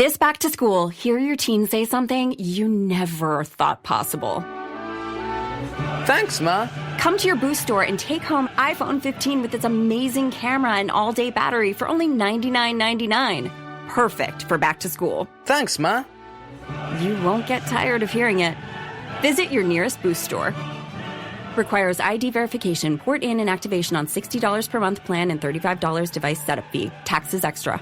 This back to school, hear your teen say something you never thought possible. Thanks, Ma. Come to your Boost store and take home iPhone 15 with its amazing camera and all-day battery for only $99.99. Perfect for back to school. Thanks, Ma. You won't get tired of hearing it. Visit your nearest Boost store. Requires ID verification, port in and activation on $60 per month plan and $35 device setup fee. Taxes extra.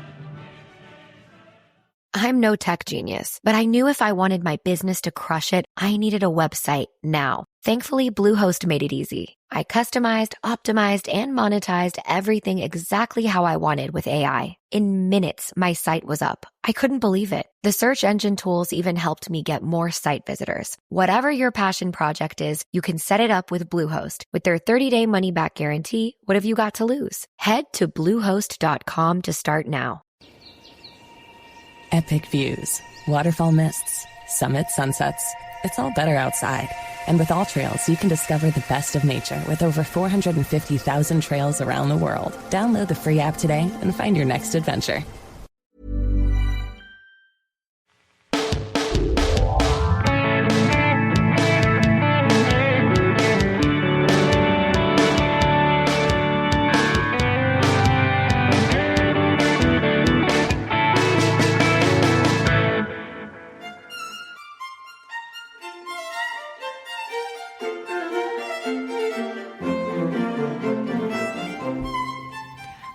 I'm no tech genius, but I knew if I wanted my business to crush it, I needed a website now. Thankfully, Bluehost made it easy. I customized, optimized, and monetized everything exactly how I wanted with AI. In minutes, my site was up. I couldn't believe it. The search engine tools even helped me get more site visitors. Whatever your passion project is, you can set it up with Bluehost. With their 30-day money-back guarantee, what have you got to lose? Head to Bluehost.com to start now. Epic views, waterfall mists, summit sunsets. It's all better outside. And with All Trails, you can discover the best of nature with over 450,000 trails around the world. Download the free app today and find your next adventure.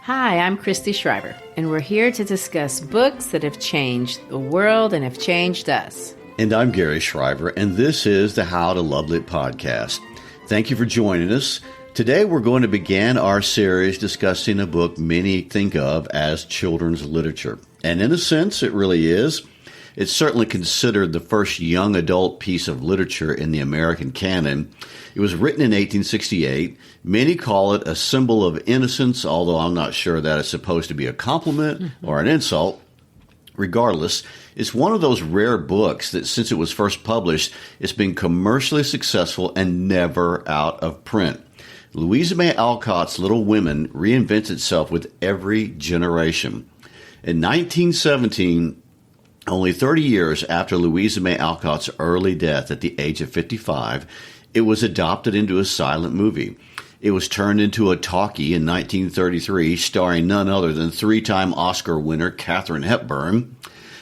Hi, I'm Christy Schreiber, and we're here to discuss books that have changed the world and have changed us. And I'm Gary Schreiber, and this is the How to Love Lit podcast. Thank you for joining us. Today we're going to begin our series discussing a book many think of as children's literature. And in a sense, it really is. It's certainly considered the first young adult piece of literature in the American canon. It was written in 1868. Many call it a symbol of innocence, although I'm not sure that it's supposed to be a compliment or an insult. Regardless, it's one of those rare books that since it was first published, it's been commercially successful and never out of print. Louisa May Alcott's Little Women reinvents itself with every generation. In 1917, only 30 years after Louisa May Alcott's early death at the age of 55, it was adopted into a silent movie. It was turned into a talkie in 1933, starring none other than three-time Oscar winner Katharine Hepburn.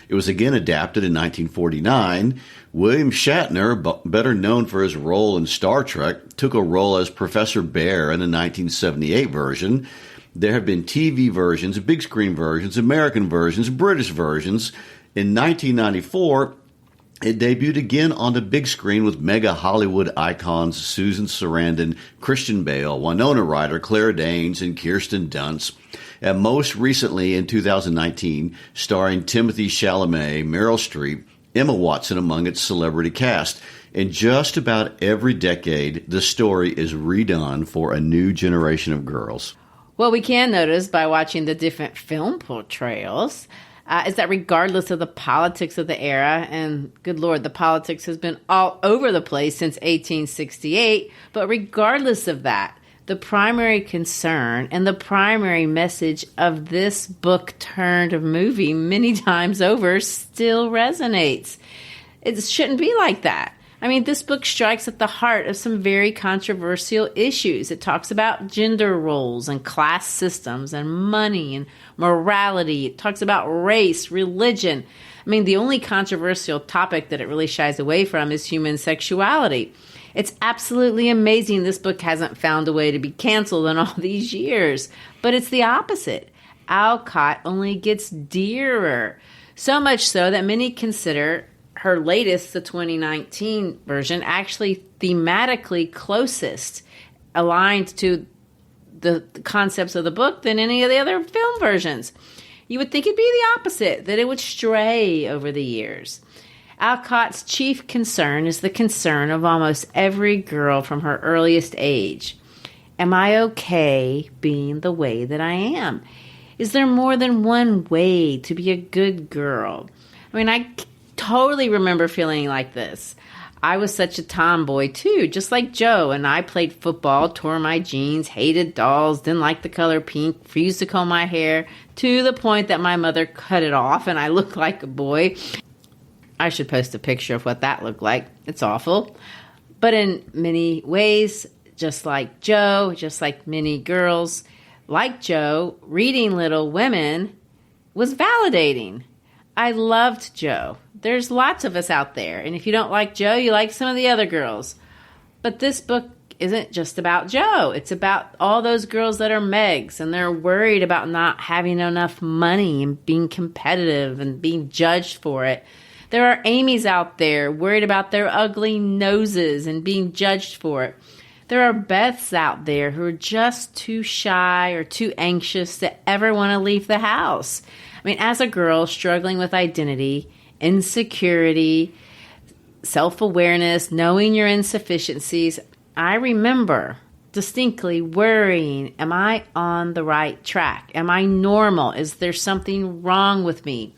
It was again adapted in 1949. William Shatner, better known for his role in Star Trek, took a role as Professor Bear in the 1978 version. There have been TV versions, big screen versions, American versions, British versions. In 1994, it debuted again on the big screen with mega Hollywood icons Susan Sarandon, Christian Bale, Winona Ryder, Claire Danes, and Kirsten Dunst. And most recently in 2019, starring Timothée Chalamet, Meryl Streep, Emma Watson among its celebrity cast. In just about every decade, the story is redone for a new generation of girls. What we can notice by watching the different film portrayals is that regardless of the politics of the era, and good Lord, the politics has been all over the place since 1868, but regardless of that, the primary concern and the primary message of this book turned movie many times over still resonates. It shouldn't be like that. I mean, this book strikes at the heart of some very controversial issues. It talks about gender roles and class systems and money and morality. It talks about race, religion. I mean, the only controversial topic that it really shies away from is human sexuality. It's absolutely amazing this book hasn't found a way to be canceled in all these years. But it's the opposite. Alcott only gets dearer. So much so that many consider her latest, the 2019 version, actually thematically closest aligned to the concepts of the book than any of the other film versions. You would think it'd be the opposite, that it would stray over the years. Alcott's chief concern is the concern of almost every girl from her earliest age. Am I okay being the way that I am? Is there more than one way to be a good girl? I mean, I totally remember feeling like this. I was such a tomboy too, just like Joe, and I played football, tore my jeans, hated dolls, didn't like the color pink, refused to comb my hair, to the point that my mother cut it off and I looked like a boy. I should post a picture of what that looked like. It's awful. But in many ways, just like Joe, just like many girls, like Joe, reading Little Women was validating. I loved Joe. There's lots of us out there, and if you don't like Joe, you like some of the other girls. But this book isn't just about Joe. It's about all those girls that are Megs, and they're worried about not having enough money and being competitive and being judged for it. There are Amy's out there worried about their ugly noses and being judged for it. There are Beths out there who are just too shy or too anxious to ever want to leave the house. I mean, as a girl struggling with identity, insecurity, self-awareness, knowing your insufficiencies, I remember distinctly worrying, am I on the right track? Am I normal? Is there something wrong with me?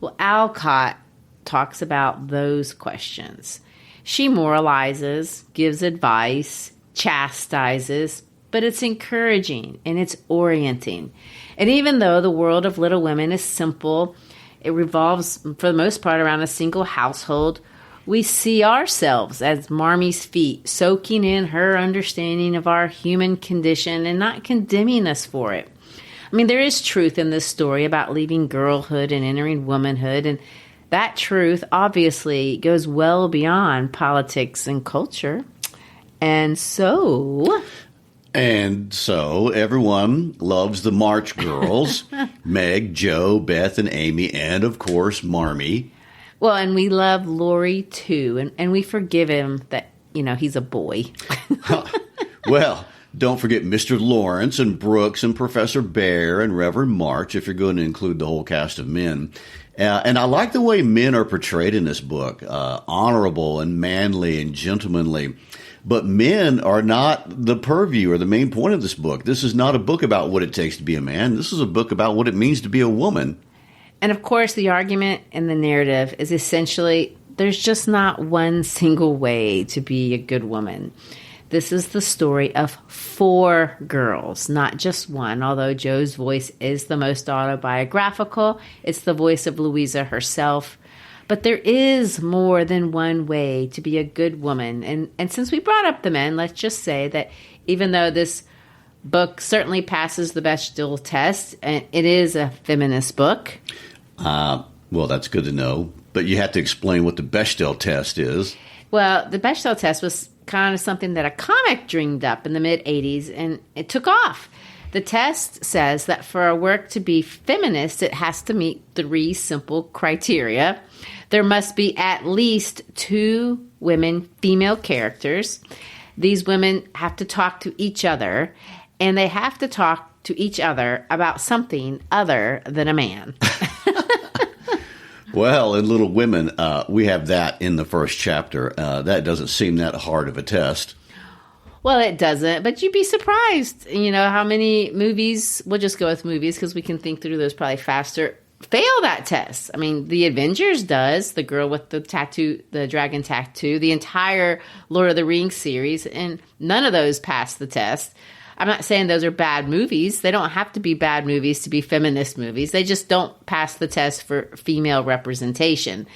Well, Alcott talks about those questions. She moralizes, gives advice, chastises, but it's encouraging and it's orienting. And even though the world of Little Women is simple, it revolves for the most part around a single household, we see ourselves as Marmy's feet, soaking in her understanding of our human condition and not condemning us for it. I mean, there is truth in this story about leaving girlhood and entering womanhood, and that truth obviously goes well beyond politics and culture. And so everyone loves the March Girls, Meg, Joe, Beth, and Amy, and, of course, Marmee. Well, and we love Laurie, too, and we forgive him that, he's a boy. Well, don't forget Mr. Lawrence and Brooks and Professor Bear and Reverend March, if you're going to include the whole cast of men. And I like the way men are portrayed in this book, honorable and manly and gentlemanly. But men are not the purview or the main point of this book. This is not a book about what it takes to be a man. This is a book about what it means to be a woman. And of course, the argument in the narrative is essentially there's just not one single way to be a good woman. This is the story of 4 girls, not just one, although Joe's voice is the most autobiographical. It's the voice of Louisa herself. But there is more than one way to be a good woman. And since we brought up the men, let's just say that even though this book certainly passes the Bechdel test, and it is a feminist book. Well, that's good to know. But you have to explain what the Bechdel test is. Well, the Bechdel test was kind of something that a comic dreamed up in the mid-'80s, and it took off. The test says that for a work to be feminist, it has to meet 3 simple criteria. There must be at least 2 women, female characters. These women have to talk to each other, and they have to talk to each other about something other than a man. Well, in Little Women, we have that in the first chapter. That doesn't seem that hard of a test. Well, it doesn't, but you'd be surprised, how many movies, we'll just go with movies because we can think through those probably faster, fail that test. I mean, The Avengers does, the girl with the tattoo, the dragon tattoo, the entire Lord of the Rings series, and none of those passed the test. I'm not saying those are bad movies. They don't have to be bad movies to be feminist movies. They just don't pass the test for female representation.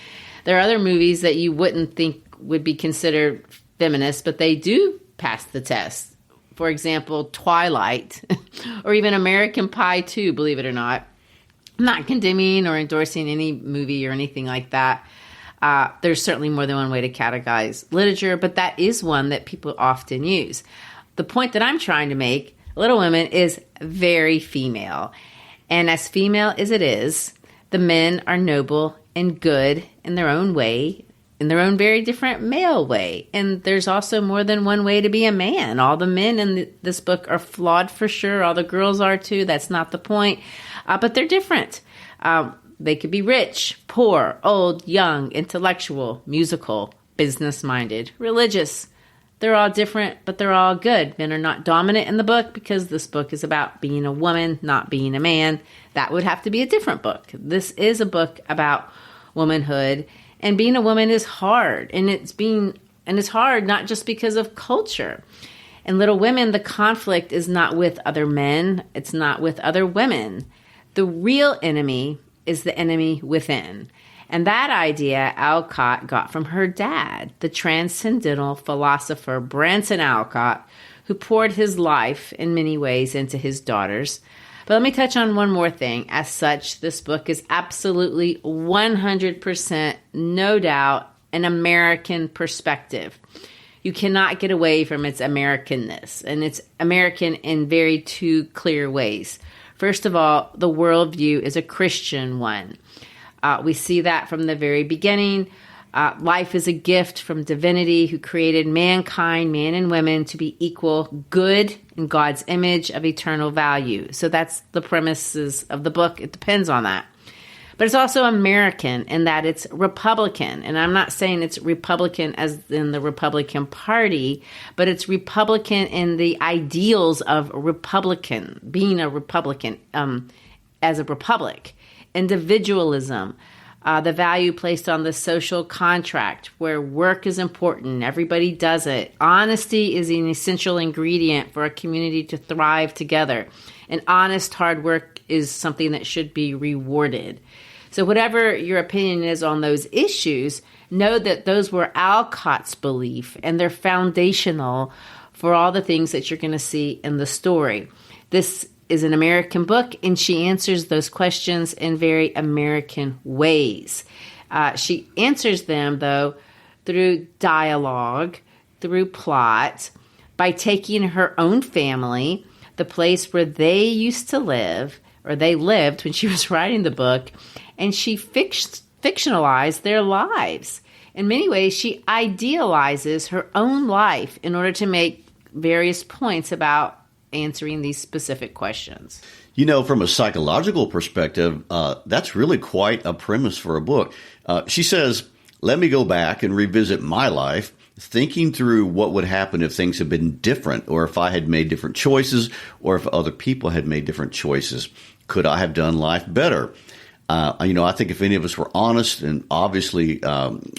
There are other movies that you wouldn't think would be considered feminist, but they do pass the test. For example, Twilight, or even American Pie 2, believe it or not. I'm not condemning or endorsing any movie or anything like that. There's certainly more than one way to categorize literature, but that is one that people often use. The point that I'm trying to make, Little Women is very female. And as female as it is, the men are noble and good in their own way, in their own very different male way. And there's also more than one way to be a man. All the men in this book are flawed for sure. All the girls are too. That's not the point. But they're different. They could be rich, poor, old, young, intellectual, musical, business-minded, religious. They're all different, but they're all good. Men are not dominant in the book because this book is about being a woman, not being a man. That would have to be a different book. This is a book about womanhood, And being a woman is hard, and it's hard not just because of culture. In Little Women, the conflict is not with other men, it's not with other women. The real enemy is the enemy within. And that idea Alcott got from her dad, the transcendental philosopher Bronson Alcott, who poured his life in many ways into his daughters. But let me touch on one more thing. As such, this book is absolutely 100%, no doubt, an American perspective. You cannot get away from its Americanness, and it's American in very two clear ways. First of all, the worldview is a Christian one. We see that from the very beginning. Life is a gift from divinity who created mankind, man and women, to be equal, good in God's image of eternal value. So that's the premises of the book. It depends on that. But it's also American in that it's Republican. And I'm not saying it's Republican as in the Republican Party, but it's Republican in the ideals of Republican, being a Republican as a republic. Individualism, the value placed on the social contract where work is important, everybody does it. Honesty is an essential ingredient for a community to thrive together. And honest hard work is something that should be rewarded. So whatever your opinion is on those issues, know that those were Alcott's belief, and they're foundational for all the things that you're going to see in the story. This is an American book, and she answers those questions in very American ways. She answers them, though, through dialogue, through plot, by taking her own family, the place where they used to live, or they lived when she was writing the book, and she fictionalized their lives. In many ways, she idealizes her own life in order to make various points about answering these specific questions. You know, from a psychological perspective, that's really quite a premise for a book. She says, let me go back and revisit my life, thinking through what would happen if things had been different, or if I had made different choices, or if other people had made different choices. Could I have done life better? I think if any of us were honest, and obviously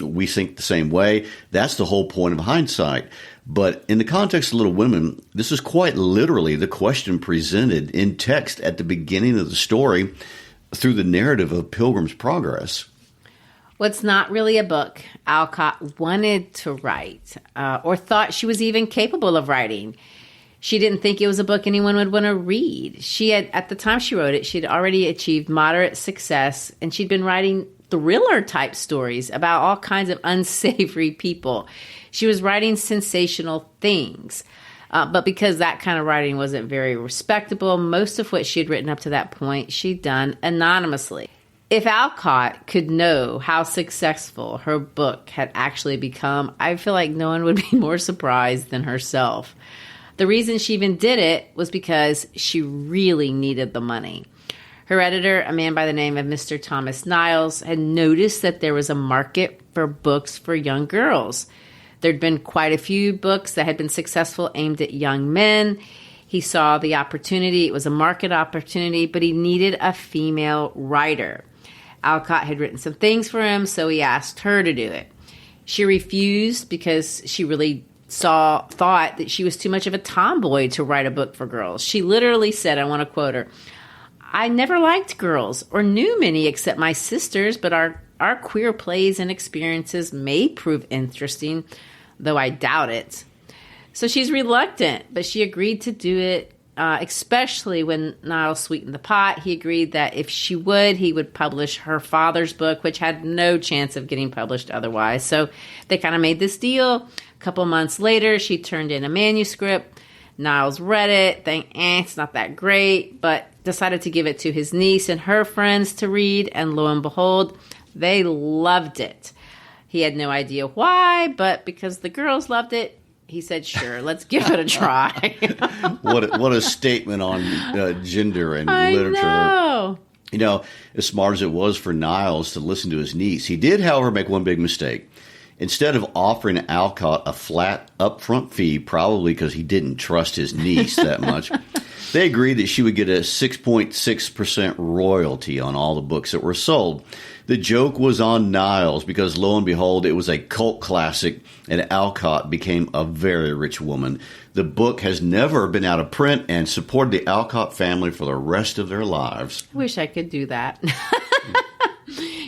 we think the same way, that's the whole point of hindsight. But in the context of Little Women, this is quite literally the question presented in text at the beginning of the story through the narrative of Pilgrim's Progress. Well, it's not really a book Alcott wanted to write or thought she was even capable of writing. She didn't think it was a book anyone would want to read. She had, at the time she wrote it, she'd already achieved moderate success, and she'd been writing thriller-type stories about all kinds of unsavory people. She was writing sensational things. But because that kind of writing wasn't very respectable, most of what she had written up to that point, she'd done anonymously. If Alcott could know how successful her book had actually become, I feel like no one would be more surprised than herself. The reason she even did it was because she really needed the money. Her editor, a man by the name of Mr. Thomas Niles, had noticed that there was a market for books for young girls. There'd been quite a few books that had been successful aimed at young men. He saw the opportunity. It was a market opportunity, but he needed a female writer. Alcott had written some things for him, so he asked her to do it. She refused because she really thought that she was too much of a tomboy to write a book for girls. She literally said, I want to quote her, "I never liked girls or knew many except my sisters, but our queer plays and experiences may prove interesting, though I doubt it." So she's reluctant, but she agreed to do it, especially when Niles sweetened the pot. He agreed that if she would, he would publish her father's book, which had no chance of getting published otherwise. So they kind of made this deal. A couple months later, she turned in a manuscript. Niles read it, it's not that great, but decided to give it to his niece and her friends to read, and lo and behold, they loved it. He had no idea why, but because the girls loved it, he said, sure, let's give it a try. What a statement on gender and literature. I know. As smart as it was for Niles to listen to his niece, he did, however, make one big mistake. Instead of offering Alcott a flat upfront fee, probably because he didn't trust his niece that much, They agreed that she would get a 6.6% royalty on all the books that were sold. The joke was on Niles because, lo and behold, it was a cult classic, and Alcott became a very rich woman. The book has never been out of print and supported the Alcott family for the rest of their lives. I wish I could do that.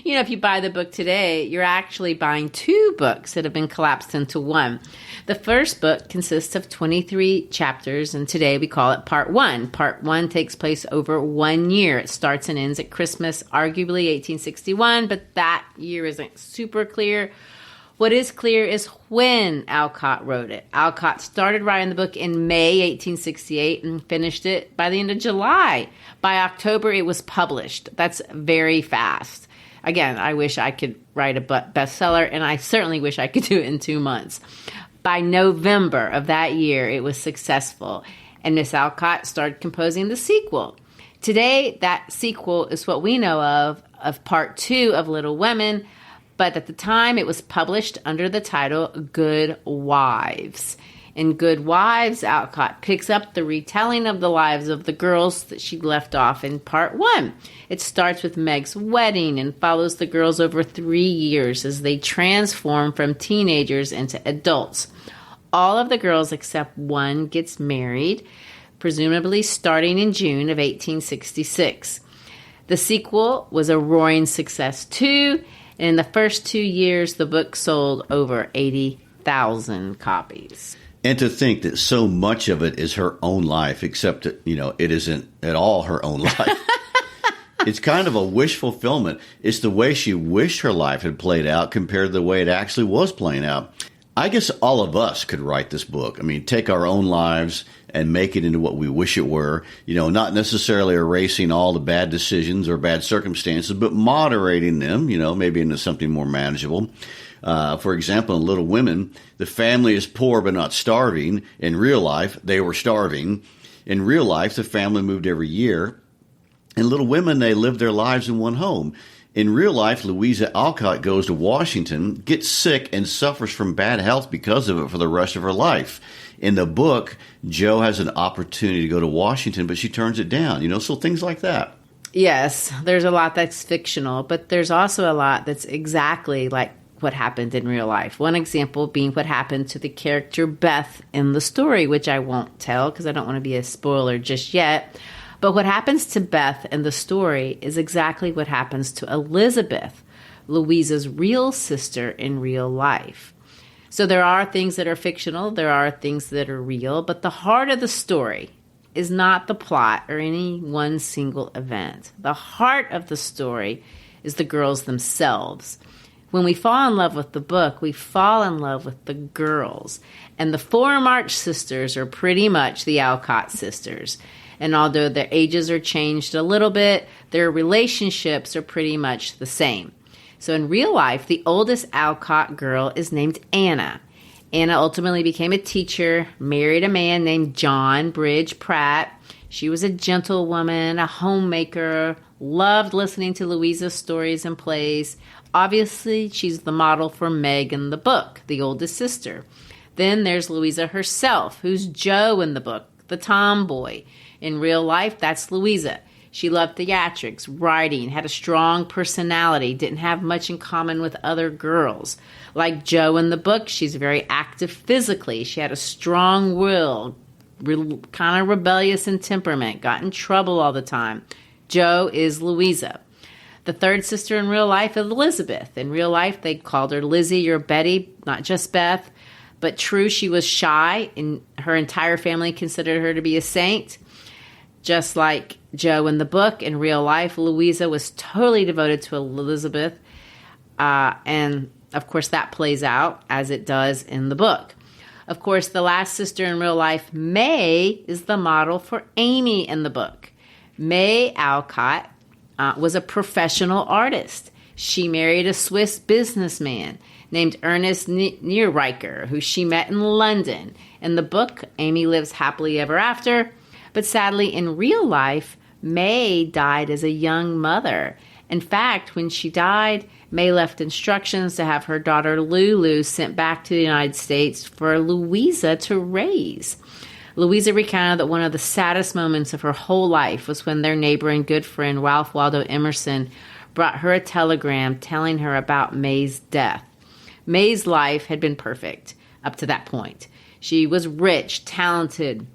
You know, if you buy the book today, you're actually buying two books that have been collapsed into one. The first book consists of 23 chapters, and today we call it Part 1. Part 1 takes place over 1 year. It starts and ends at Christmas, arguably 1861, but that year isn't super clear. What is clear is when Alcott wrote it. Alcott started writing the book in May 1868 and finished it by the end of July. By October, it was published. That's very fast. Again, I wish I could write a bestseller, and I certainly wish I could do it in 2 months. By November of that year, it was successful, and Miss Alcott started composing the sequel. Today, that sequel is what we know of Part 2 of Little Women, but at the time, it was published under the title Good Wives. In Good Wives, Alcott picks up the retelling of the lives of the girls that she left off in Part 1. It starts with Meg's wedding and follows the girls over 3 years as they transform from teenagers into adults. All of the girls except one gets married, presumably starting in June of 1866. The sequel was a roaring success too, and in the first 2 years, the book sold over 80,000 copies. And to think that so much of it is her own life, except that, it isn't at all her own life. It's kind of a wish fulfillment. It's the way she wished her life had played out compared to the way it actually was playing out. I guess all of us could write this book. I mean, take our own lives and make it into what we wish it were, not necessarily erasing all the bad decisions or bad circumstances, but moderating them, maybe into something more manageable. For example, in Little Women, the family is poor but not starving. In real life, they were starving. In real life, the family moved every year. In Little Women, they lived their lives in one home. In real life, Louisa Alcott goes to Washington, gets sick, and suffers from bad health because of it for the rest of her life. In the book, Jo has an opportunity to go to Washington, but she turns it down, so things like that. Yes, there's a lot that's fictional, but there's also a lot that's exactly like what happened in real life. One example being what happened to the character Beth in the story, which I won't tell because I don't want to be a spoiler just yet. But what happens to Beth in the story is exactly what happens to Elizabeth, Louisa's real sister in real life. So there are things that are fictional, there are things that are real, but the heart of the story is not the plot or any one single event. The heart of the story is the girls themselves. When we fall in love with the book, we fall in love with the girls. And the four March sisters are pretty much the Alcott sisters. And although their ages are changed a little bit, their relationships are pretty much the same. So in real life, the oldest Alcott girl is named Anna. Anna ultimately became a teacher, married a man named John Bridge Pratt. She was a gentlewoman, a homemaker, loved listening to Louisa's stories and plays. Obviously, she's the model for Meg in the book, the oldest sister. Then there's Louisa herself, who's Jo in the book, the tomboy. In real life, that's Louisa. She loved theatrics, writing, had a strong personality, didn't have much in common with other girls. Like Jo in the book, she's very active physically. She had a strong will, kind of rebellious in temperament, got in trouble all the time. Jo is Louisa. The third sister in real life is Elizabeth. In real life, they called her Lizzie or Betty, not just Beth. But true, she was shy, and her entire family considered her to be a saint. Just like Jo in the book, in real life, Louisa was totally devoted to Elizabeth. And, of course, that plays out as it does in the book. Of course, the last sister in real life, May, is the model for Amy in the book. May Alcott was a professional artist. She married a Swiss businessman named Ernest Nierreicher, who she met in London. In the book, Amy lives happily ever after. But sadly, in real life, May died as a young mother. In fact, when she died, May left instructions to have her daughter Lulu sent back to the United States for Louisa to raise. Louisa recounted that one of the saddest moments of her whole life was when their neighbor and good friend Ralph Waldo Emerson brought her a telegram telling her about May's death. May's life had been perfect up to that point. She was rich, talented,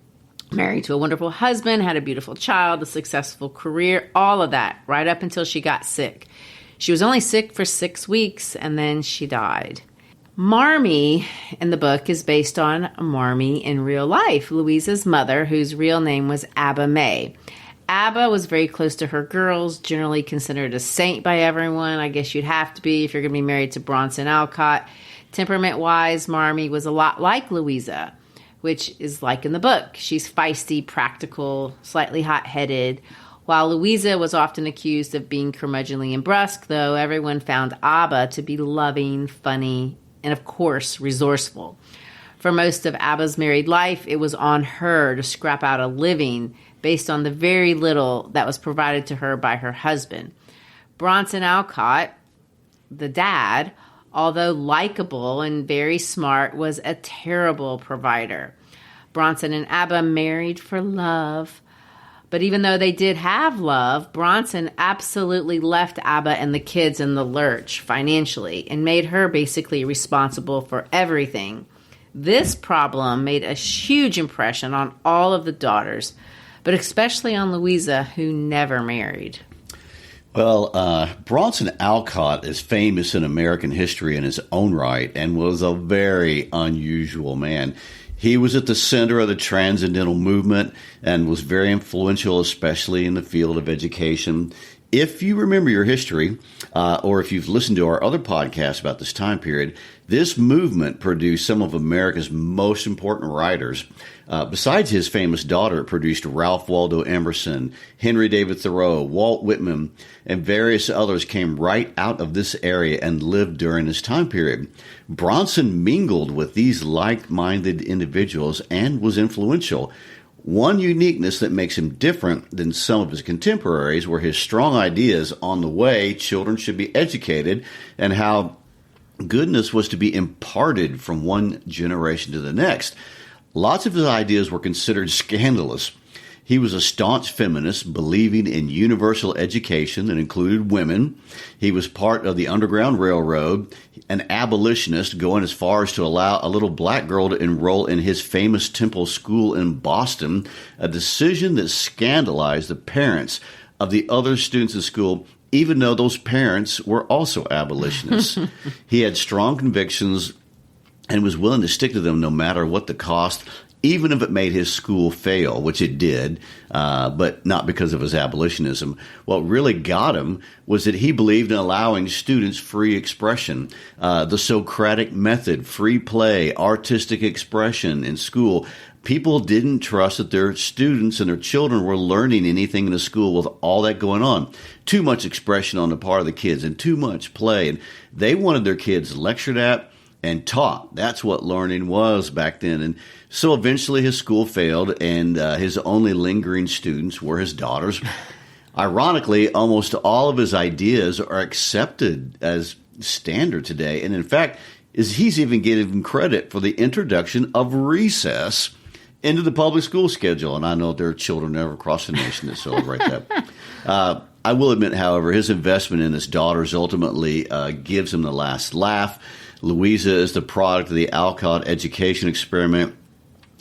married to a wonderful husband, had a beautiful child, a successful career, all of that, right up until she got sick. She was only sick for 6 weeks, and then she died. Marmee in the book is based on Marmee in real life, Louisa's mother, whose real name was Abba May. Abba was very close to her girls, generally considered a saint by everyone. I guess you'd have to be if you're going to be married to Bronson Alcott. Temperament-wise, Marmee was a lot like Louisa, which is like in the book. She's feisty, practical, slightly hot-headed. While Louisa was often accused of being curmudgeonly and brusque, though everyone found Abba to be loving, funny, and of course, resourceful. For most of Abba's married life, it was on her to scrap out a living based on the very little that was provided to her by her husband. Bronson Alcott, the dad, although likable and very smart, was a terrible provider. Bronson and Abba married for love. But even though they did have love, Bronson absolutely left Abba and the kids in the lurch financially and made her basically responsible for everything. This problem made a huge impression on all of the daughters, but especially on Louisa, who never married. Well, Bronson Alcott is famous in American history in his own right and was a very unusual man. He was at the center of the transcendental movement and was very influential, especially in the field of education. If you remember your history, or if you've listened to our other podcasts about this time period, this movement produced some of America's most important writers. Besides his famous daughter, it produced Ralph Waldo Emerson, Henry David Thoreau, Walt Whitman, and various others came right out of this area and lived during this time period. Bronson mingled with these like-minded individuals and was influential. One uniqueness that makes him different than some of his contemporaries were his strong ideas on the way children should be educated and how goodness was to be imparted from one generation to the next. Lots of his ideas were considered scandalous. He was a staunch feminist, believing in universal education that included women. He was part of the Underground Railroad, an abolitionist, going as far as to allow a little black girl to enroll in his famous Temple School in Boston, a decision that scandalized the parents of the other students in school, even though those parents were also abolitionists. He had strong convictions and was willing to stick to them no matter what the cost, even if it made his school fail, which it did, but not because of his abolitionism. What really got him was that he believed in allowing students free expression, the Socratic method, free play, artistic expression in school. People didn't trust that their students and their children were learning anything in the school with all that going on. Too much expression on the part of the kids and too much play. And they wanted their kids lectured at and taught. That's what learning was back then. And so eventually his school failed, and his only lingering students were his daughters. Ironically, almost all of his ideas are accepted as standard today. And in fact, he's even given credit for the introduction of recess into the public school schedule. And I know there are children across the nation that celebrate that. I will admit, however, his investment in his daughters ultimately gives him the last laugh. Louisa is the product of the Alcott education experiment,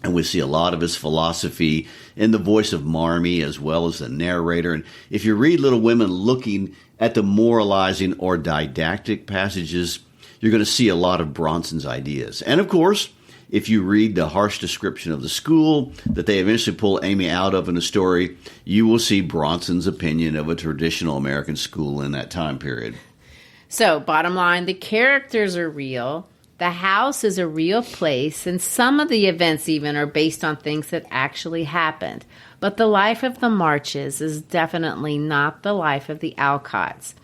and we see a lot of his philosophy in the voice of Marmee as well as the narrator. And if you read Little Women looking at the moralizing or didactic passages, you're going to see a lot of Bronson's ideas. And of course, if you read the harsh description of the school that they eventually pull Amy out of in the story, you will see Bronson's opinion of a traditional American school in that time period. So, bottom line, the characters are real, the house is a real place, and some of the events even are based on things that actually happened. But the life of the Marches is definitely not the life of the Alcotts.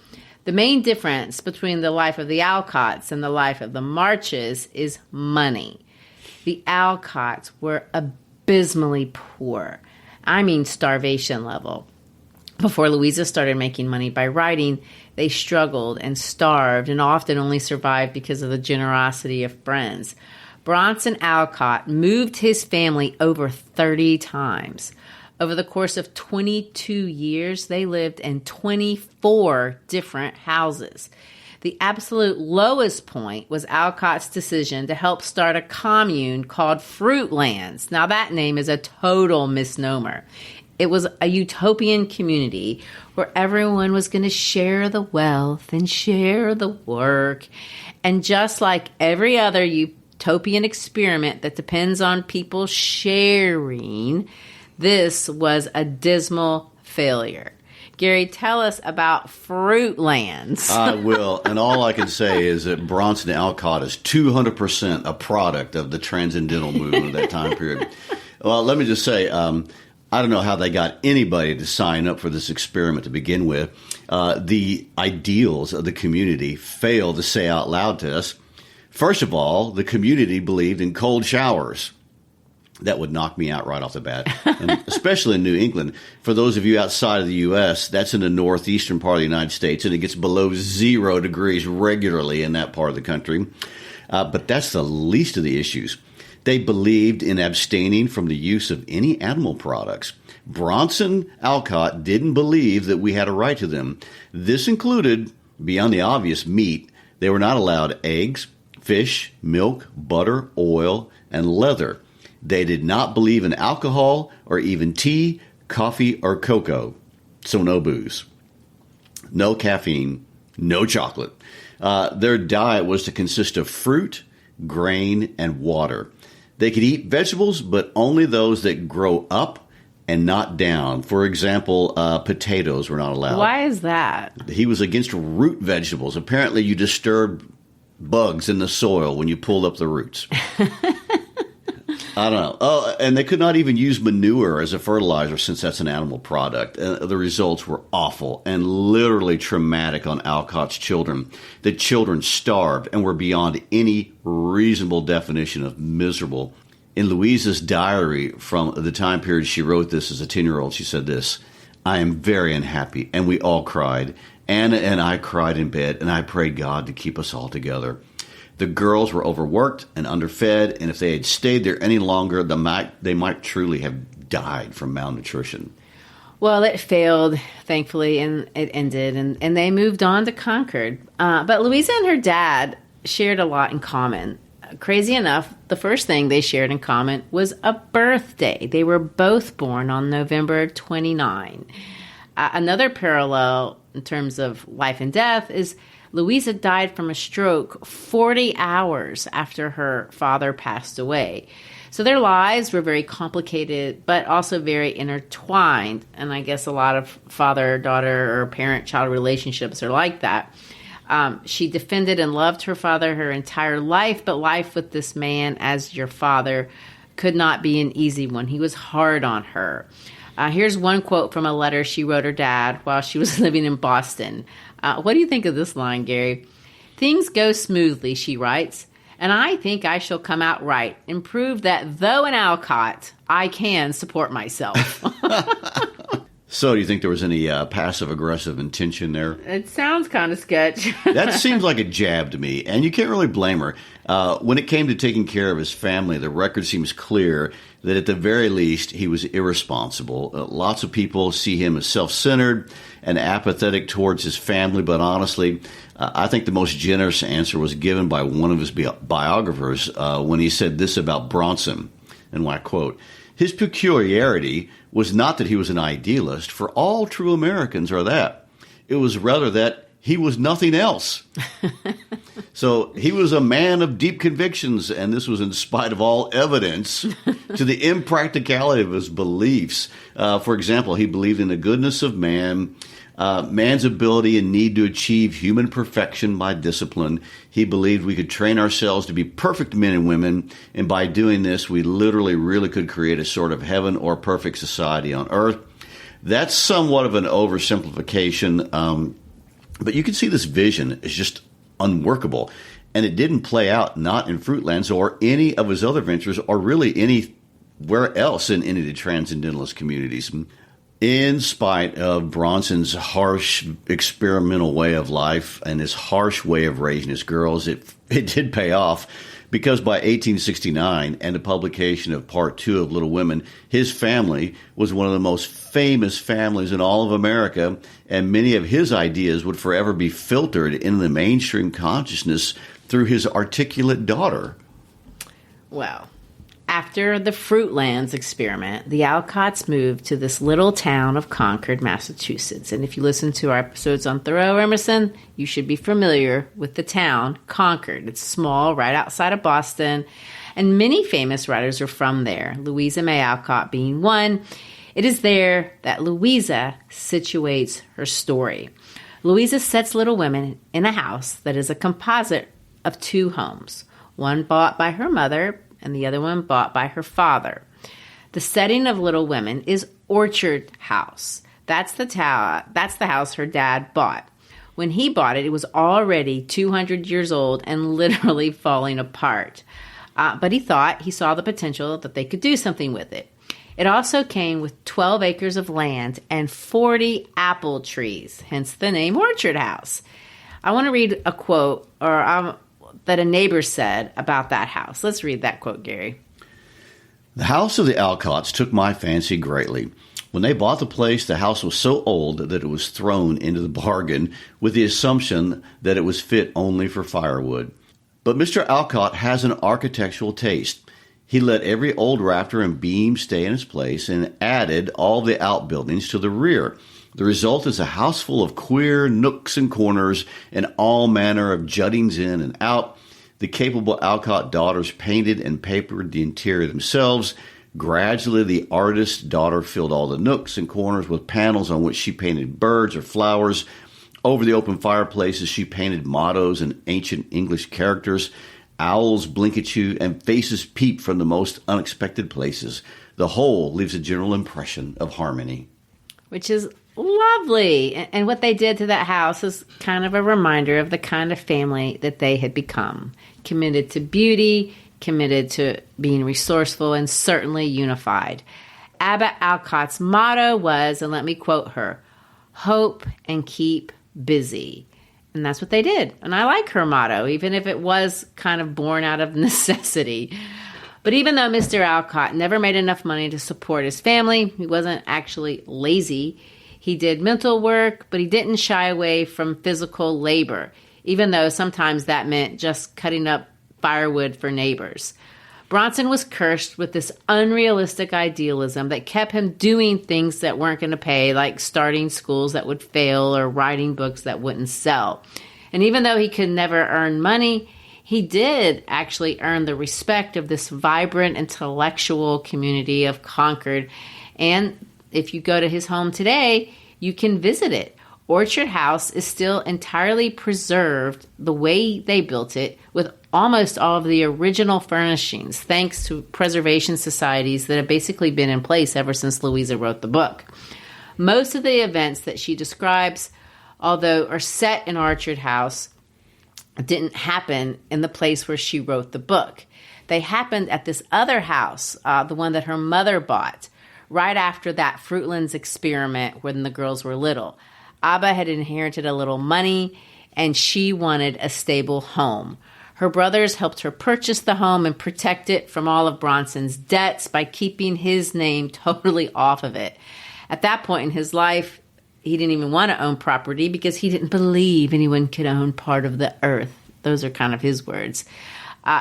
The main difference between the life of the Alcotts and the life of the Marches is money. The Alcotts were abysmally poor. I mean starvation level. Before Louisa started making money by writing, they struggled and starved and often only survived because of the generosity of friends. Bronson Alcott moved his family over 30 times. Over the course of 22 years, they lived in 24 different houses. The absolute lowest point was Alcott's decision to help start a commune called Fruitlands. Now, that name is a total misnomer. It was a utopian community where everyone was going to share the wealth and share the work. And just like every other utopian experiment that depends on people sharing, this was a dismal failure. Gary, tell us about Fruitlands. I will. And all I can say is that Bronson Alcott is 200% a product of the transcendental movement of that time period. Well, let me just say, I don't know how they got anybody to sign up for this experiment to begin with. The ideals of the community failed to say out loud to us. First of all, the community believed in cold showers. That would knock me out right off the bat, and especially in New England. For those of you outside of the U.S., that's in the northeastern part of the United States, and it gets below 0 degrees regularly in that part of the country. But that's the least of the issues. They believed in abstaining from the use of any animal products. Bronson Alcott didn't believe that we had a right to them. This included, beyond the obvious, meat. They were not allowed eggs, fish, milk, butter, oil, and leather. They did not believe in alcohol or even tea, coffee, or cocoa. So no booze, no caffeine, no chocolate. Their diet was to consist of fruit, grain, and water. They could eat vegetables, but only those that grow up and not down. For example, potatoes were not allowed. Why is that? He was against root vegetables. Apparently, you disturb bugs in the soil when you pull up the roots. I don't know. Oh, and they could not even use manure as a fertilizer since that's an animal product. The results were awful and literally traumatic on Alcott's children. The children starved and were beyond any reasonable definition of miserable. In Louisa's diary from the time period she wrote this as a 10-year-old, she said this: "I am very unhappy," and we all cried. Anna and I cried in bed, and I prayed God to keep us all together. The girls were overworked and underfed, and if they had stayed there any longer, they might truly have died from malnutrition. Well, it failed, thankfully, and it ended, and they moved on to Concord. But Louisa and her dad shared a lot in common. Crazy enough, the first thing they shared in common was a birthday. They were both born on November 29. Another parallel in terms of life and death is Louisa died from a stroke 40 hours after her father passed away. So their lives were very complicated, but also very intertwined. And I guess a lot of father-daughter or parent-child relationships are like that. She defended and loved her father her entire life, but life with this man as your father could not be an easy one. He was hard on her. Here's one quote from a letter she wrote her dad while she was living in Boston. What do you think of this line, Gary? "Things go smoothly," she writes, "and I think I shall come out right and prove that though an Alcott, I can support myself." So do you think there was any passive-aggressive intention there? It sounds kind of sketch. That seems like a jab to me, and you can't really blame her. When it came to taking care of his family, the record seems clear that at the very least he was irresponsible. Lots of people see him as self-centered and apathetic towards his family, but honestly, I think the most generous answer was given by one of his biographers when he said this about Bronson, and I quote, "His peculiarity was not that he was an idealist, for all true Americans are that. It was rather that he was nothing else." So he was a man of deep convictions, and this was in spite of all evidence to the impracticality of his beliefs. For example, he believed in the goodness of man, man's ability and need to achieve human perfection by discipline. He believed we could train ourselves to be perfect men and women, and by doing this, we literally really could create a sort of heaven or perfect society on earth. That's somewhat of an oversimplification, but you can see this vision is just unworkable, and it didn't play out not in Fruitlands or any of his other ventures or really anywhere else in any of the transcendentalist communities. In spite of Bronson's harsh experimental way of life and his harsh way of raising his girls, it did pay off, because by 1869 and the publication of Part 2 of Little Women, his family was one of the most famous families in all of America, and many of his ideas would forever be filtered into the mainstream consciousness through his articulate daughter. Well, after the Fruitlands experiment, the Alcotts moved to this little town of Concord, Massachusetts. And if you listen to our episodes on Thoreau Emerson, you should be familiar with the town, Concord. It's small, right outside of Boston, and many famous writers are from there, Louisa May Alcott being one. It is there that Louisa situates her story. Louisa sets Little Women in a house that is a composite of two homes, one bought by her mother and the other one bought by her father. The setting of Little Women is Orchard House. That's the house her dad bought. When he bought it, it was already 200 years old and literally falling apart. But he thought he saw the potential that they could do something with it. It also came with 12 acres of land and 40 apple trees, hence the name Orchard House. I want to read a quote that a neighbor said about that house. Let's read that quote, Gary. The house of the Alcotts took my fancy greatly. When they bought the place, the house was so old that it was thrown into the bargain with the assumption that it was fit only for firewood. But Mr. Alcott has an architectural taste. He let every old rafter and beam stay in its place and added all the outbuildings to the rear. The result is a house full of queer nooks and corners and all manner of juttings in and out. The capable Alcott daughters painted and papered the interior themselves. Gradually, the artist's daughter filled all the nooks and corners with panels on which she painted birds or flowers. Over the open fireplaces, she painted mottos and ancient English characters. Owls blink at you and faces peep from the most unexpected places. The whole leaves a general impression of harmony. Which is lovely. And what they did to that house is kind of a reminder of the kind of family that they had become. Committed to beauty, committed to being resourceful, and certainly unified. Abba Alcott's motto was, and let me quote her, "Hope and keep busy." And that's what they did. And I like her motto, even if it was kind of born out of necessity. But even though Mr. Alcott never made enough money to support his family, he wasn't actually lazy. He did mental work, but he didn't shy away from physical labor, even though sometimes that meant just cutting up firewood for neighbors. Bronson was cursed with this unrealistic idealism that kept him doing things that weren't going to pay, like starting schools that would fail or writing books that wouldn't sell. And even though he could never earn money, he did actually earn the respect of this vibrant intellectual community of Concord. And if you go to his home today, you can visit it. Orchard House is still entirely preserved the way they built it, with almost all of the original furnishings, thanks to preservation societies that have basically been in place ever since Louisa wrote the book. Most of the events that she describes, although are set in Orchard House, didn't happen in the place where she wrote the book. They happened at this other house, the one that her mother bought, right after that Fruitlands experiment when the girls were little. Abba had inherited a little money, and she wanted a stable home. Her brothers helped her purchase the home and protect it from all of Bronson's debts by keeping his name totally off of it. At that point in his life, he didn't even want to own property because he didn't believe anyone could own part of the earth. Those are kind of his words.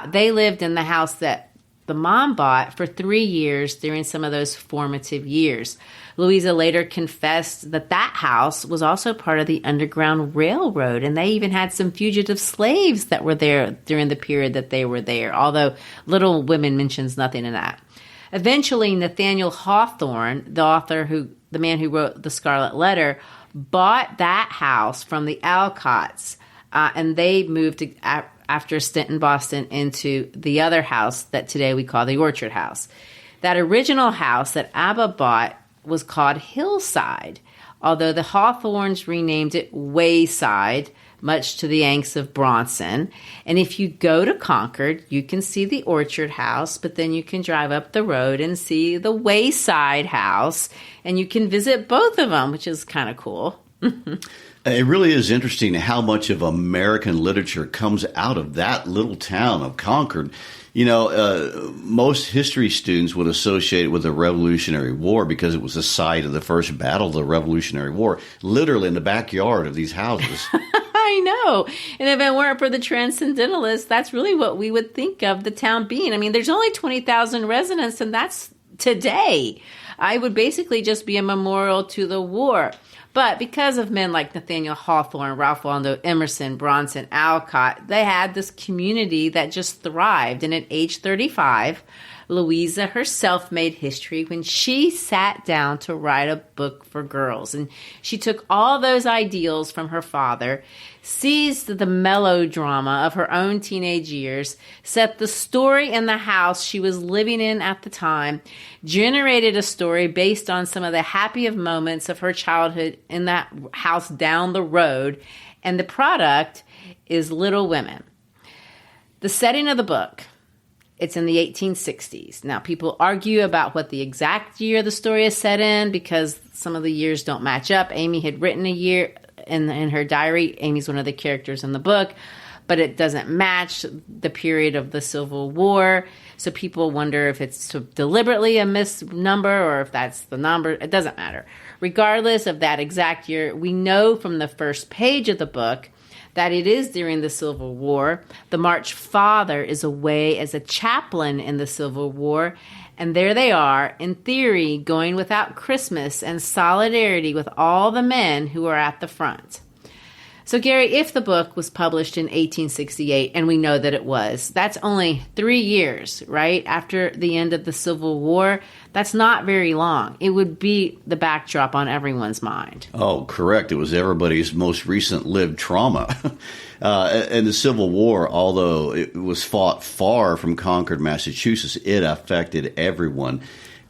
They lived in the house that the mom bought for 3 years during some of those formative years. Louisa later confessed that that house was also part of the Underground Railroad, and they even had some fugitive slaves that were there during the period that they were there, although Little Women mentions nothing in that. Eventually, Nathaniel Hawthorne, the man who wrote The Scarlet Letter, bought that house from the Alcotts, and they moved after a stint in Boston into the other house that today we call the Orchard House. That original house that Abba bought was called Hillside, although the Hawthornes renamed it Wayside, much to the angst of Bronson. And if you go to Concord, you can see the Orchard House, but then you can drive up the road and see the Wayside House, and you can visit both of them, which is kind of cool. It really is interesting how much of American literature comes out of that little town of Concord. You know, most history students would associate it with the Revolutionary War because it was the site of the first battle of the Revolutionary War, literally in the backyard of these houses. I know. And if it weren't for the Transcendentalists, that's really what we would think of the town being. I mean, there's only 20,000 residents, and that's today. I would basically just be a memorial to the war. But because of men like Nathaniel Hawthorne, Ralph Waldo Emerson, Bronson Alcott, they had this community that just thrived. And at age 35, Louisa herself made history when she sat down to write a book for girls. And she took all those ideals from her father, seized the melodrama of her own teenage years, set the story in the house she was living in at the time, generated a story based on some of the happiest moments of her childhood in that house down the road, and the product is Little Women. The setting of the book, it's in the 1860s. Now, people argue about what the exact year the story is set in because some of the years don't match up. Amy had written a year in her diary. Amy's one of the characters in the book, but it doesn't match the period of the Civil War. So people wonder if it's deliberately a misnumber or if that's the number. It doesn't matter. Regardless of that exact year, we know from the first page of the book that it is during the Civil War. The March Father is away as a chaplain in the Civil War, and there they are, in theory, going without Christmas and solidarity with all the men who are at the front. So, Gary, if the book was published in 1868, and we know that it was, that's only 3 years, right, after the end of the Civil War. That's not very long. It would be the backdrop on everyone's mind. Oh, correct. It was everybody's most recent lived trauma. And the Civil War, although it was fought far from Concord, Massachusetts, it affected everyone.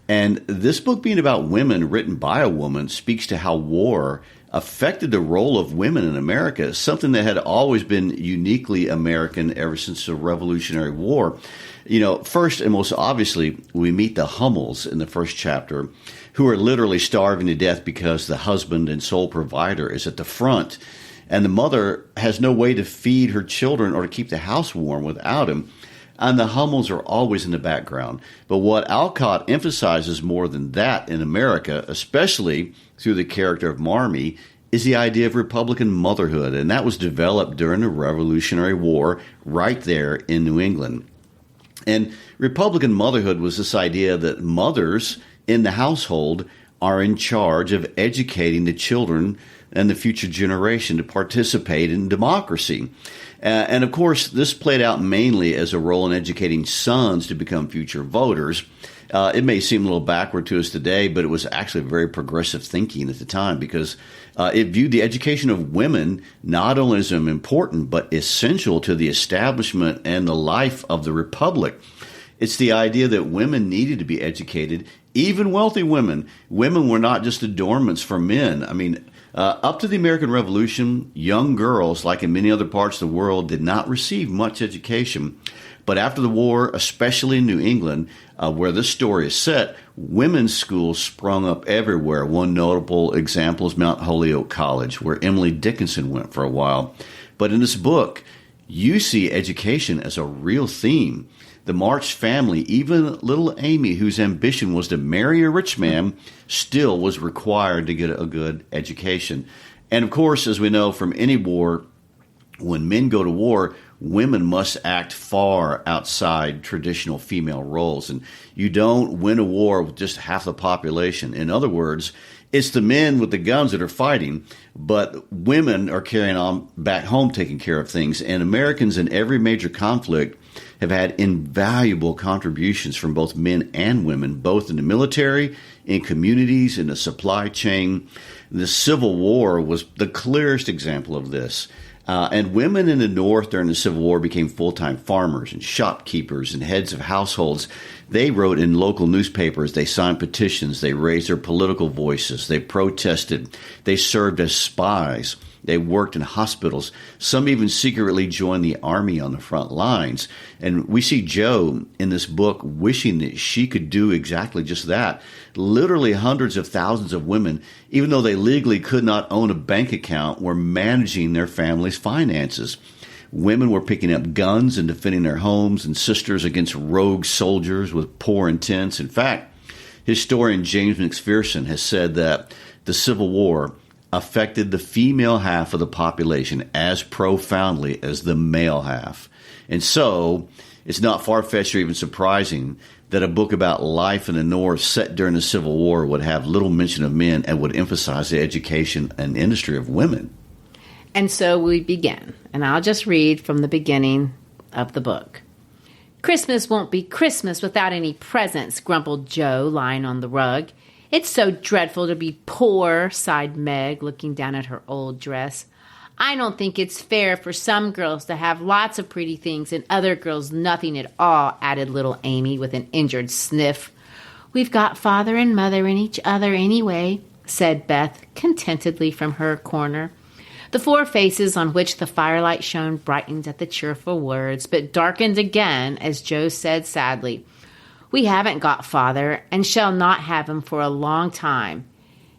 And this book being about women, written by a woman, speaks to how war affected the role of women in America, something that had always been uniquely American ever since the Revolutionary War. You know, first and most obviously, we meet the Hummels in the first chapter, who are literally starving to death because the husband and sole provider is at the front, and the mother has no way to feed her children or to keep the house warm without him. And the Hummels are always in the background. But what Alcott emphasizes more than that in America, especially through the character of Marmee, is the idea of Republican motherhood. And that was developed during the Revolutionary War right there in New England. And Republican motherhood was this idea that mothers in the household are in charge of educating the children and the future generation to participate in democracy. And of course, this played out mainly as a role in educating sons to become future voters. It may seem a little backward to us today, but it was actually very progressive thinking at the time because it viewed the education of women not only as important, but essential to the establishment and the life of the republic. It's the idea that women needed to be educated, even wealthy women. Women were not just adornments for men. I mean, up to the American Revolution, young girls, like in many other parts of the world, did not receive much education. But after the war, especially in New England, where this story is set, women's schools sprung up everywhere. One notable example is Mount Holyoke College, where Emily Dickinson went for a while. But in this book, you see education as a real theme. The March family, even little Amy, whose ambition was to marry a rich man, still was required to get a good education. And of course, as we know from any war, when men go to war, women must act far outside traditional female roles. And you don't win a war with just half the population. In other words, it's the men with the guns that are fighting, but women are carrying on back home taking care of things. And Americans in every major conflict have had invaluable contributions from both men and women, both in the military, in communities, in the supply chain. The Civil War was the clearest example of this. And women in the North during the Civil War became full-time farmers and shopkeepers and heads of households. They wrote in local newspapers, they signed petitions, they raised their political voices, they protested, they served as spies. They worked in hospitals. Some even secretly joined the army on the front lines. And we see Jo in this book wishing that she could do exactly just that. Literally hundreds of thousands of women, even though they legally could not own a bank account, were managing their family's finances. Women were picking up guns and defending their homes and sisters against rogue soldiers with poor intents. In fact, historian James McPherson has said that the Civil War affected the female half of the population as profoundly as the male half. And so it's not far-fetched or even surprising that a book about life in the North set during the Civil War would have little mention of men and would emphasize the education and industry of women. And so we begin, and I'll just read from the beginning of the book. "Christmas won't be Christmas without any presents," grumbled Jo, lying on the rug. "It's so dreadful to be poor," sighed Meg, looking down at her old dress. "I don't think it's fair for some girls to have lots of pretty things and other girls nothing at all," added little Amy with an injured sniff. "We've got father and mother and each other anyway," said Beth contentedly from her corner. The four faces on which the firelight shone brightened at the cheerful words, but darkened again as Jo said sadly, "We haven't got father and shall not have him for a long time."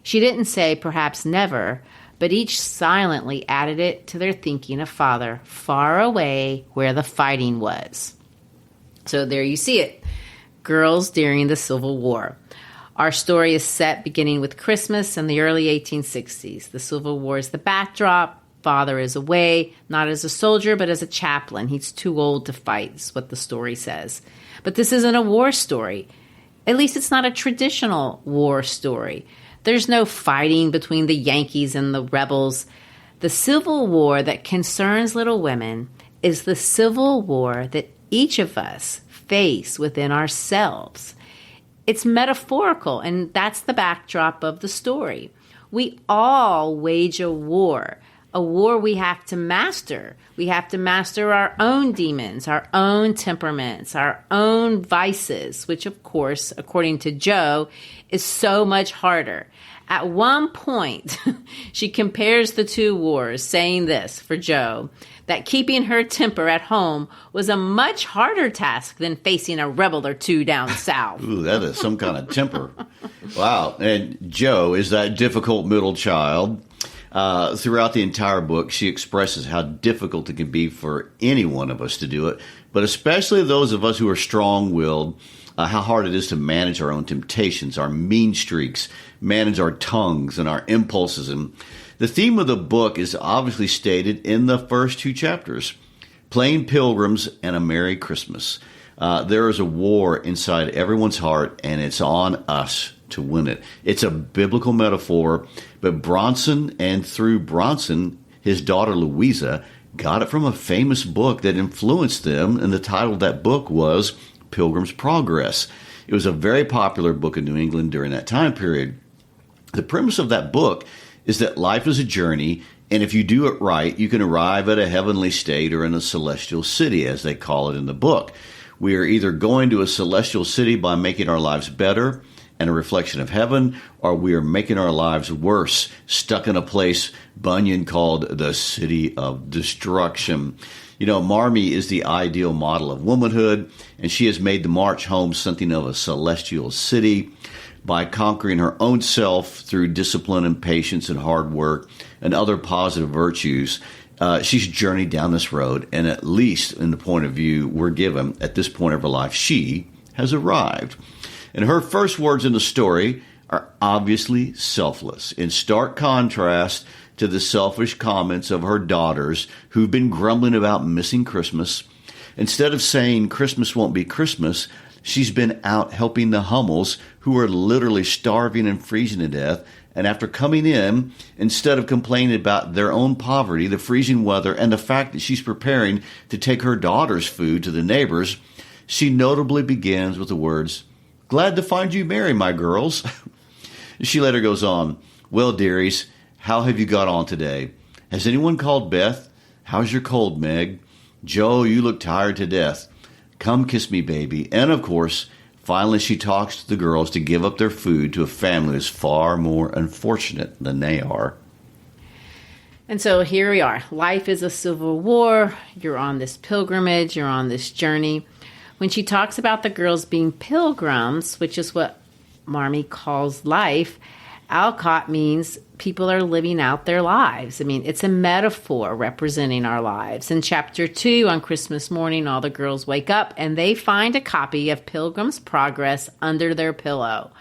She didn't say perhaps never, but each silently added it to their thinking of father, far away where the fighting was. So there you see it. Girls during the Civil War. Our story is set beginning with Christmas in the early 1860s. The Civil War is the backdrop. Father is away, not as a soldier, but as a chaplain. He's too old to fight, is what the story says. But this isn't a war story. At least it's not a traditional war story. There's no fighting between the Yankees and the rebels. The Civil War that concerns little women is the Civil War that each of us face within ourselves. It's metaphorical, and that's the backdrop of the story. We all wage a war we have to master. We have to master our own demons, our own temperaments, our own vices, which, of course, according to Jo, is so much harder. At one point, she compares the two wars, saying this for Jo, that keeping her temper at home was a much harder task than facing a rebel or two down south. Ooh, that is some kind of temper. Wow. And Jo is that difficult middle child. Throughout the entire book, she expresses how difficult it can be for any one of us to do it, but especially those of us who are strong-willed, how hard it is to manage our own temptations, our mean streaks, manage our tongues and our impulses. And the theme of the book is obviously stated in the first two chapters, Plain Pilgrims and a Merry Christmas. There is a war inside everyone's heart, and it's on us to win it. It's a biblical metaphor, but Bronson, and through Bronson, his daughter Louisa, got it from a famous book that influenced them, and the title of that book was Pilgrim's Progress. It was a very popular book in New England during that time period. The premise of that book is that life is a journey, and if you do it right, you can arrive at a heavenly state or in a celestial city, as they call it in the book. We are either going to a celestial city by making our lives better and a reflection of heaven, or we are making our lives worse, stuck in a place Bunyan called the city of destruction. You know, Marmee is the ideal model of womanhood, and she has made the march home something of a celestial city by conquering her own self through discipline and patience and hard work and other positive virtues. She's journeyed down this road, and at least in the point of view we're given at this point of her life, she has arrived. And her first words in the story are obviously selfless, in stark contrast to the selfish comments of her daughters who've been grumbling about missing Christmas. Instead of saying Christmas won't be Christmas, she's been out helping the Hummels, who are literally starving and freezing to death. And after coming in, instead of complaining about their own poverty, the freezing weather, and the fact that she's preparing to take her daughter's food to the neighbors, she notably begins with the words, "Glad to find you merry, my girls." She later goes on, "Well, dearies, how have you got on today? Has anyone called Beth? How's your cold, Meg? Jo, you look tired to death. Come kiss me, baby." And of course, finally she talks to the girls to give up their food to a family that's far more unfortunate than they are. And so here we are. Life is a civil war. You're on this pilgrimage. You're on this journey. When she talks about the girls being pilgrims, which is what Marmee calls life, Alcott means people are living out their lives. I mean, it's a metaphor representing our lives. In chapter 2, on Christmas morning, all the girls wake up and they find a copy of Pilgrim's Progress under their pillow.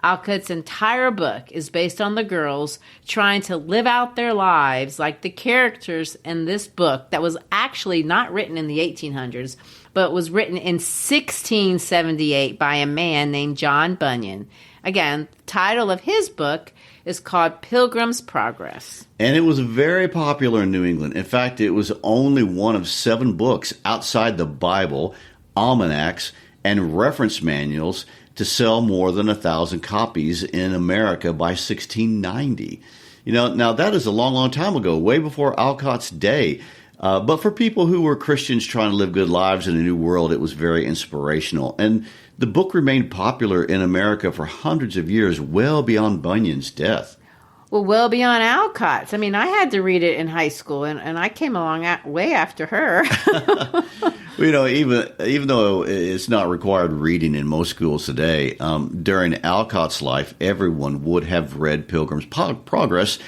Alcott's entire book is based on the girls trying to live out their lives like the characters in this book that was actually not written in the 1800s, but was written in 1678 by a man named John Bunyan. Again, the title of his book is called Pilgrim's Progress. And it was very popular in New England. In fact, it was only one of 7 books outside the Bible, almanacs, and reference manuals to sell more than 1,000 copies in America by 1690. Now that is a long, long time ago, way before Alcott's day. But for people who were Christians trying to live good lives in a new world, it was very inspirational. And the book remained popular in America for hundreds of years, well beyond Bunyan's death. Well beyond Alcott's. I mean, I had to read it in high school, and I came along way after her. Even though it's not required reading in most schools today, during Alcott's life, everyone would have read Pilgrim's Progress,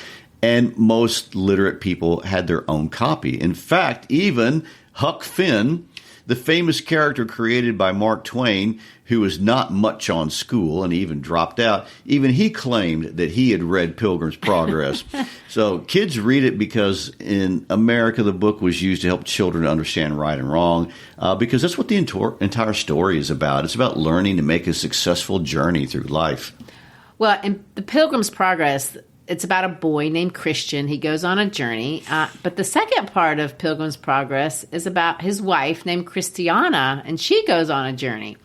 and most literate people had their own copy. In fact, even Huck Finn, the famous character created by Mark Twain, who was not much on school and even dropped out, even he claimed that he had read Pilgrim's Progress. So kids read it because in America the book was used to help children understand right and wrong, because that's what the entire story is about. It's about learning to make a successful journey through life. Well, in the Pilgrim's Progress, it's about a boy named Christian. He goes on a journey. But the second part of Pilgrim's Progress is about his wife named Christiana, and she goes on a journey.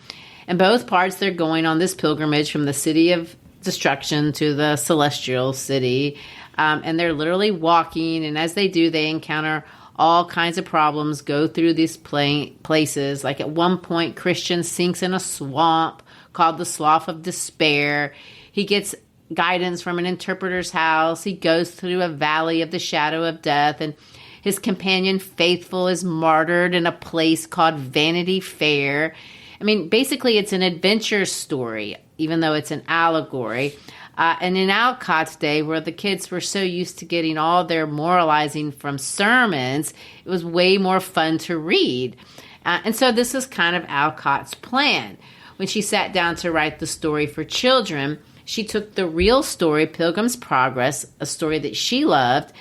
In both parts, they're going on this pilgrimage from the city of destruction to the celestial city. And they're literally walking. And as they do, they encounter all kinds of problems, go through these places. Like at one point, Christian sinks in a swamp called the Slough of Despair. He gets guidance from an interpreter's house. He goes through a valley of the shadow of death, and his companion Faithful is martyred in a place called Vanity Fair. I mean, basically it's an adventure story, even though it's an allegory. And in Alcott's day, where the kids were so used to getting all their moralizing from sermons, it was way more fun to read. And so this is kind of Alcott's plan. When she sat down to write the story for children, she took the real story, Pilgrim's Progress, a story that she loved,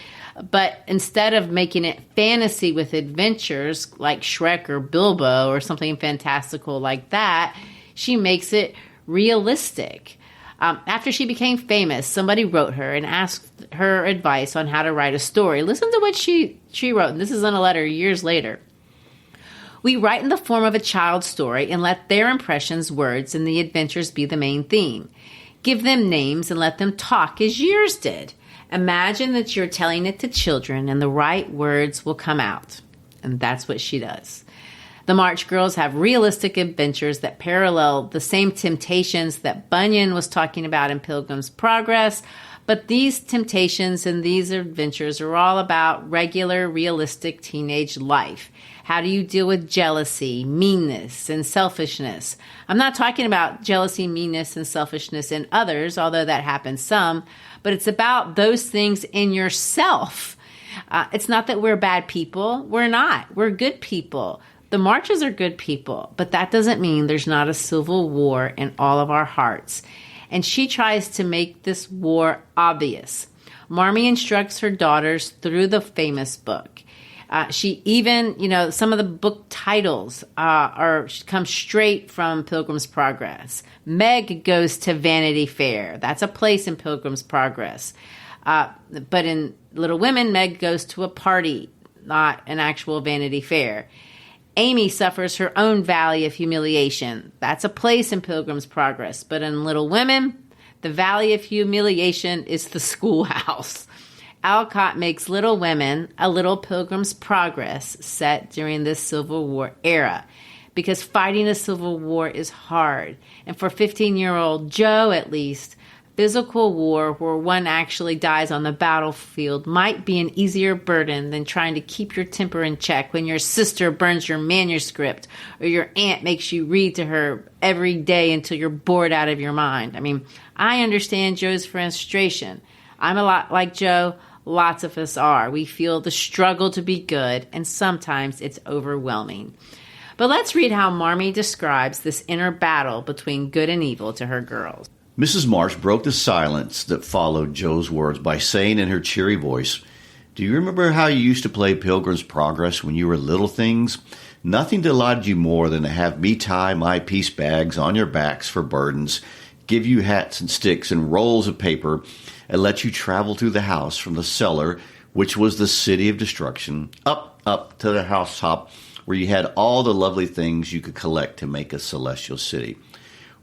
but instead of making it fantasy with adventures like Shrek or Bilbo or something fantastical like that, she makes it realistic. After she became famous, somebody wrote her and asked her advice on how to write a story. Listen to what she wrote, and this is in a letter years later. We write in the form of a child's story and let their impressions, words, and the adventures be the main theme. Give them names and let them talk as yours did. Imagine that you're telling it to children and the right words will come out. And that's what she does. The March Girls have realistic adventures that parallel the same temptations that Bunyan was talking about in Pilgrim's Progress, but these temptations and these adventures are all about regular, realistic teenage life. How do you deal with jealousy, meanness, and selfishness? I'm not talking about jealousy, meanness, and selfishness in others, although that happens some, but it's about those things in yourself. It's not that we're bad people. We're not. We're good people. The Marches are good people, but that doesn't mean there's not a civil war in all of our hearts. And she tries to make this war obvious. Marmee instructs her daughters through the famous book. She even, some of the book titles come straight from Pilgrim's Progress. Meg goes to Vanity Fair. That's a place in Pilgrim's Progress. But in Little Women, Meg goes to a party, not an actual Vanity Fair. Amy suffers her own valley of humiliation. That's a place in Pilgrim's Progress. But in Little Women, the valley of humiliation is the schoolhouse. Alcott makes Little Women a little Pilgrim's Progress set during this Civil War era, because fighting a civil war is hard. And for 15-year-old Jo, at least, Physical war, where one actually dies on the battlefield, might be an easier burden than trying to keep your temper in check when your sister burns your manuscript or your aunt makes you read to her every day until you're bored out of your mind. I mean, I understand Joe's frustration. I'm a lot like Joe. Lots of us are. We feel the struggle to be good, and sometimes it's overwhelming. But let's read how Marmee describes this inner battle between good and evil to her girls. Mrs. Marsh broke the silence that followed Joe's words by saying in her cheery voice, "Do you remember how you used to play Pilgrim's Progress when you were little things? Nothing delighted you more than to have me tie my piece bags on your backs for burdens, give you hats and sticks and rolls of paper, and let you travel through the house from the cellar, which was the city of destruction, up to the housetop, where you had all the lovely things you could collect to make a celestial city.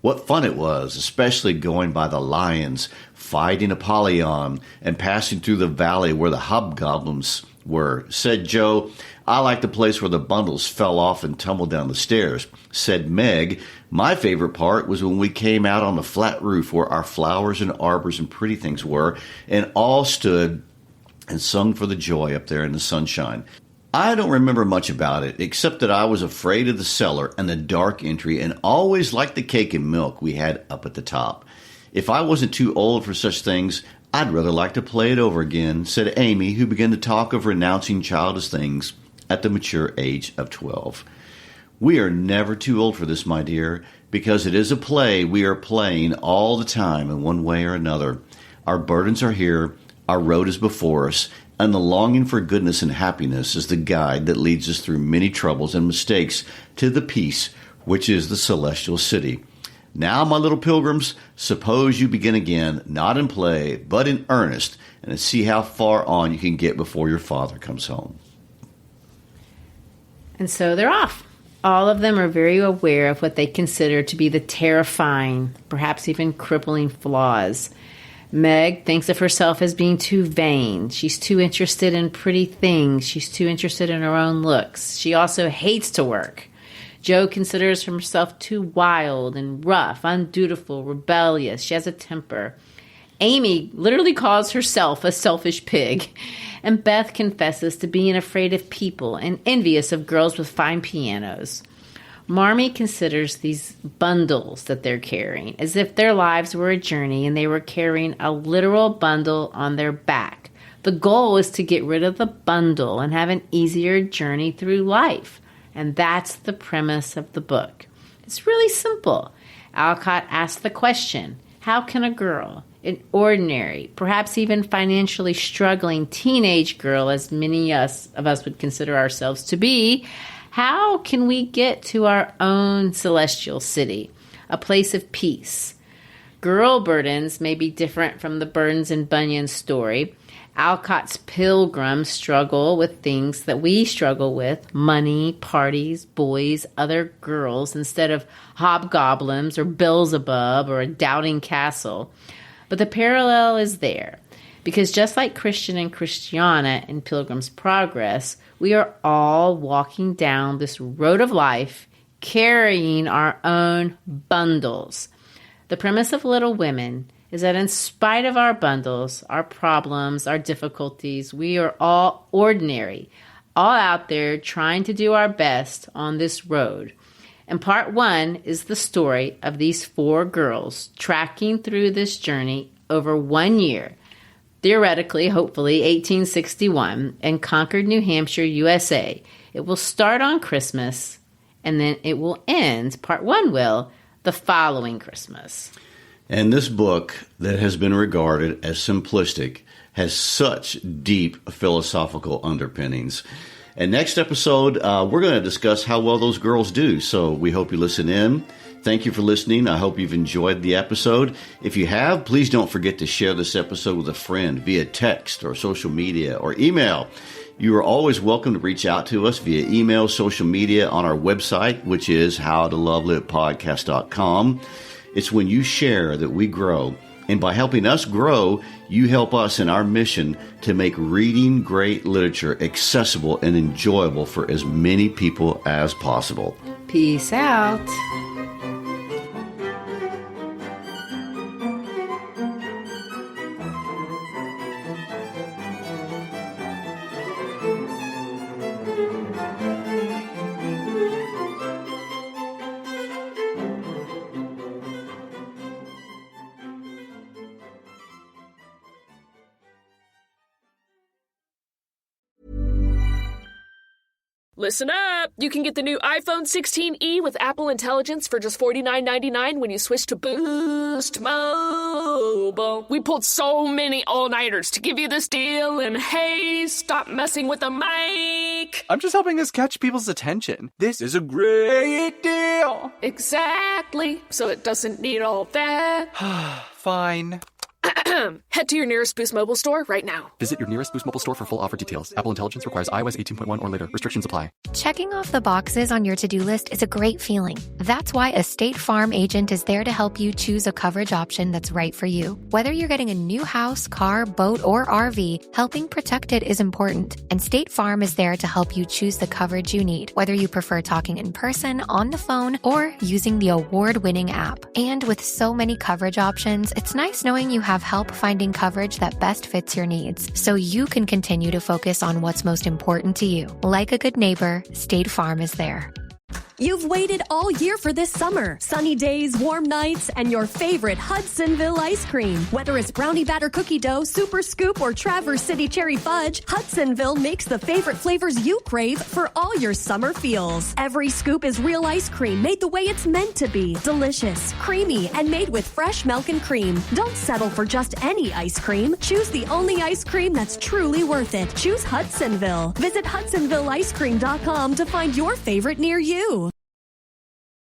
What fun it was, especially going by the lions, fighting Apollyon, and passing through the valley where the hobgoblins were," said Joe. "I liked the place where the bundles fell off and tumbled down the stairs," said Meg. "My favorite part was when we came out on the flat roof where our flowers and arbors and pretty things were, and all stood and sung for the joy up there in the sunshine. I don't remember much about it, except that I was afraid of the cellar and the dark entry and always liked the cake and milk we had up at the top. If I wasn't too old for such things, I'd rather like to play it over again," said Amy, who began to talk of renouncing childish things at the mature age of 12. "We are never too old for this, my dear, because it is a play we are playing all the time in one way or another. Our burdens are here, our road is before us, and the longing for goodness and happiness is the guide that leads us through many troubles and mistakes to the peace which is the celestial city. Now, my little pilgrims, suppose you begin again, not in play, but in earnest, and see how far on you can get before your father comes home." And so they're off. All of them are very aware of what they consider to be the terrifying, perhaps even crippling flaws. Meg thinks of herself as being too vain. She's too interested in pretty things. She's too interested in her own looks. She also hates to work. Joe considers herself too wild and rough, undutiful, rebellious. She has a temper. Amy literally calls herself a selfish pig. And Beth confesses to being afraid of people and envious of girls with fine pianos. Marmee considers these bundles that they're carrying as if their lives were a journey and they were carrying a literal bundle on their back. The goal is to get rid of the bundle and have an easier journey through life. And that's the premise of the book. It's really simple. Alcott asked the question, how can a girl, an ordinary, perhaps even financially struggling teenage girl, as many of us would consider ourselves to be, how can we get to our own celestial city, a place of peace? Girl burdens may be different from the burdens in Bunyan's story. Alcott's pilgrims struggle with things that we struggle with: money, parties, boys, other girls, instead of hobgoblins or Beelzebub or a doubting castle. But the parallel is there, because just like Christian and Christiana in Pilgrim's Progress, we are all walking down this road of life carrying our own bundles. The premise of Little Women is that in spite of our bundles, our problems, our difficulties, we are all ordinary, all out there trying to do our best on this road. And part one is the story of these 4 girls tracking through this journey over 1 year, theoretically, hopefully, 1861, in Concord, New Hampshire, USA. It will start on Christmas, and then it will end, part one will, the following Christmas. And this book that has been regarded as simplistic has such deep philosophical underpinnings. And next episode, we're going to discuss how well those girls do. So we hope you listen in. Thank you for listening. I hope you've enjoyed the episode. If you have, please don't forget to share this episode with a friend via text or social media or email. You are always welcome to reach out to us via email, social media, on our website, which is howtolovelitpodcast.com. It's when you share that we grow. And by helping us grow, you help us in our mission to make reading great literature accessible and enjoyable for as many people as possible. Peace out. Listen up! You can get the new iPhone 16e with Apple Intelligence for just $49.99 when you switch to Boost Mobile. We pulled so many all-nighters to give you this deal, and hey, stop messing with the mic! I'm just helping us catch people's attention. This is a great deal! Exactly, so it doesn't need all that. Fine. Head to your nearest Boost Mobile store right now. Visit your nearest Boost Mobile store for full offer details. Apple Intelligence requires iOS 18.1 or later. Restrictions apply. Checking off the boxes on your to-do list is a great feeling. That's why a State Farm agent is there to help you choose a coverage option that's right for you. Whether you're getting a new house, car, boat, or RV, helping protect it is important. And State Farm is there to help you choose the coverage you need, whether you prefer talking in person, on the phone, or using the award-winning app. And with so many coverage options, it's nice knowing you have help finding coverage that best fits your needs, so you can continue to focus on what's most important to you. Like a good neighbor, State Farm is there. You've waited all year for this summer. Sunny days, warm nights, and your favorite Hudsonville ice cream. Whether it's brownie batter cookie dough, super scoop, or Traverse City cherry fudge, Hudsonville makes the favorite flavors you crave for all your summer feels. Every scoop is real ice cream made the way it's meant to be. Delicious, creamy, and made with fresh milk and cream. Don't settle for just any ice cream. Choose the only ice cream that's truly worth it. Choose Hudsonville. Visit HudsonvilleIceCream.com to find your favorite near you.